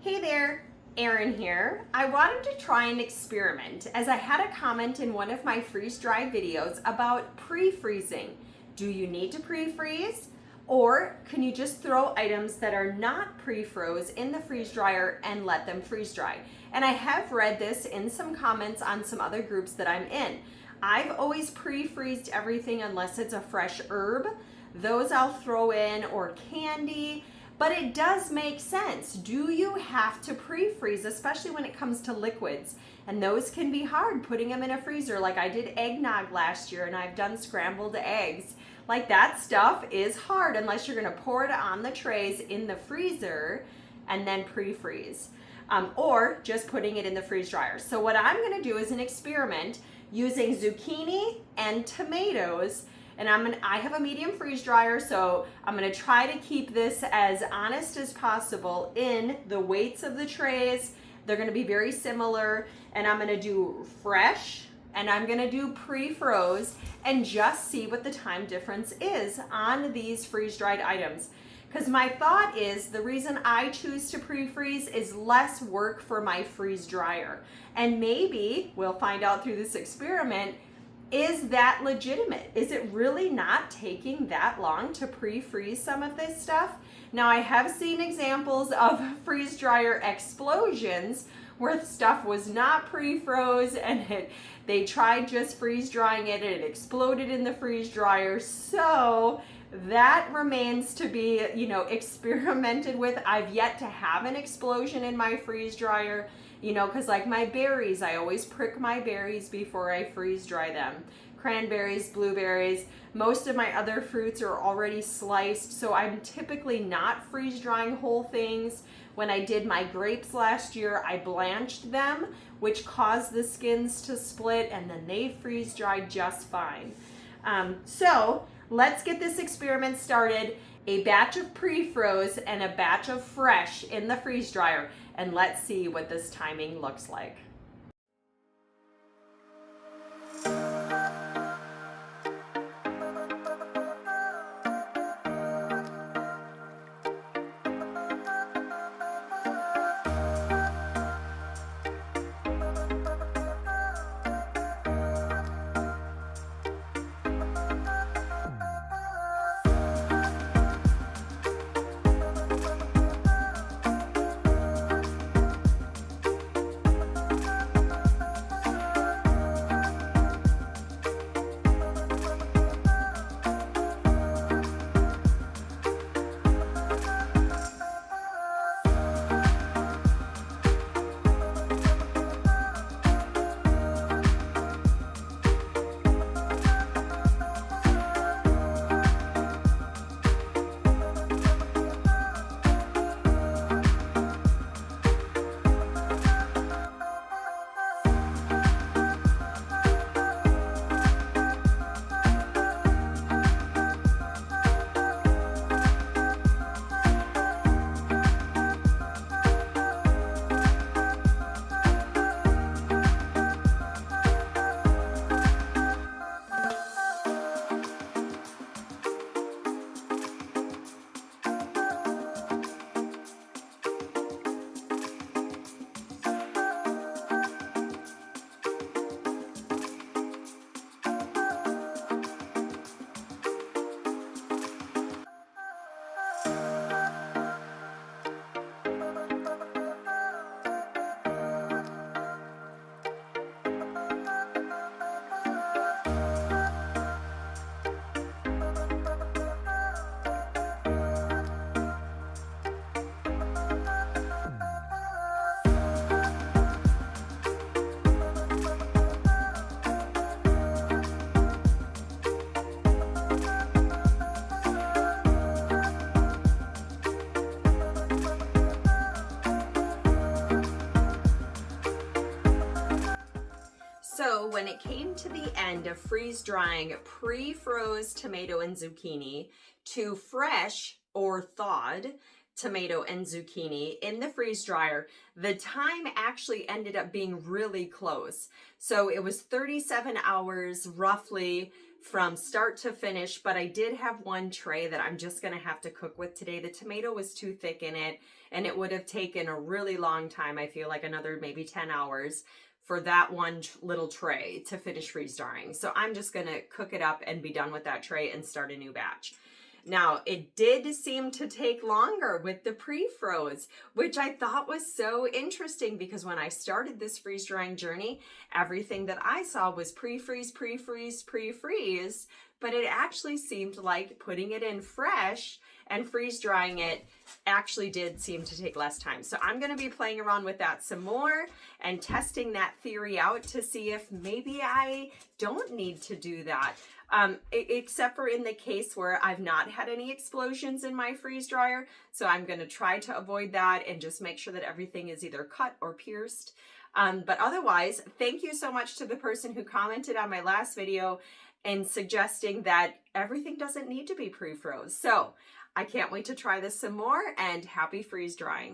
Hey there, Erin here. I wanted to try an experiment as I had a comment in one of my freeze-dry videos about pre-freezing. Do you need to pre-freeze? Or can you just throw items that are not pre-froze in the freeze dryer and let them freeze dry? And I have read this in some comments on some other groups that I'm in. I've always pre-freezed everything unless it's a fresh herb. Those I'll throw in, or candy. But it does make sense. Do you have to pre-freeze, especially when it comes to liquids? And those can be hard, putting them in a freezer. Like I did eggnog last year and I've done scrambled eggs. Like that stuff is hard unless you're gonna pour it on the trays in the freezer and then pre-freeze. Or just putting it in the freeze dryer. So what I'm gonna do is an experiment using zucchini and tomatoes. And I have a medium freeze dryer, so I'm gonna try to keep this as honest as possible in the weights of the trays. They're gonna be very similar, and I'm gonna do fresh, and I'm gonna do pre-froze, and just see what the time difference is on these freeze-dried items. Because my thought is the reason I choose to pre-freeze is less work for my freeze dryer. And maybe we'll find out through this experiment, is that legitimate? Is it really not taking that long to pre-freeze some of this stuff? Now I have seen examples of freeze dryer explosions where stuff was not pre-froze and they tried just freeze drying it and it exploded in the freeze dryer. So that remains to be, experimented with. I've yet to have an explosion in my freeze dryer. Because like my berries, I always prick my berries before I freeze dry them. Cranberries, blueberries, most of my other fruits are already sliced, so I'm typically not freeze drying whole things. When I did my grapes last year, I blanched them, which caused the skins to split, and then they freeze dried just fine. So let's get this experiment started. A batch of pre-froze and a batch of fresh in the freeze dryer, and let's see what this timing looks like. So when it came to the end of freeze drying pre-froze tomato and zucchini to fresh or thawed tomato and zucchini in the freeze dryer, the time actually ended up being really close. So it was 37 hours roughly from start to finish, but I did have one tray that I'm just gonna have to cook with today. The tomato was too thick in it, and it would have taken a really long time, I feel like another maybe 10 hours for that one little tray to finish freeze drying. So I'm just gonna cook it up and be done with that tray and start a new batch. Now, it did seem to take longer with the pre-froze, which I thought was so interesting because when I started this freeze drying journey, everything that I saw was pre-freeze, pre-freeze, pre-freeze, but it actually seemed like putting it in fresh and freeze drying it actually did seem to take less time. So I'm going to be playing around with that some more and testing that theory out to see if maybe I don't need to do that. Except for in the case where I've not had any explosions in my freeze dryer. So I'm going to try to avoid that and just make sure that everything is either cut or pierced. But otherwise, thank you so much to the person who commented on my last video and suggesting that everything doesn't need to be pre-froze. So I can't wait to try this some more, and happy freeze drying.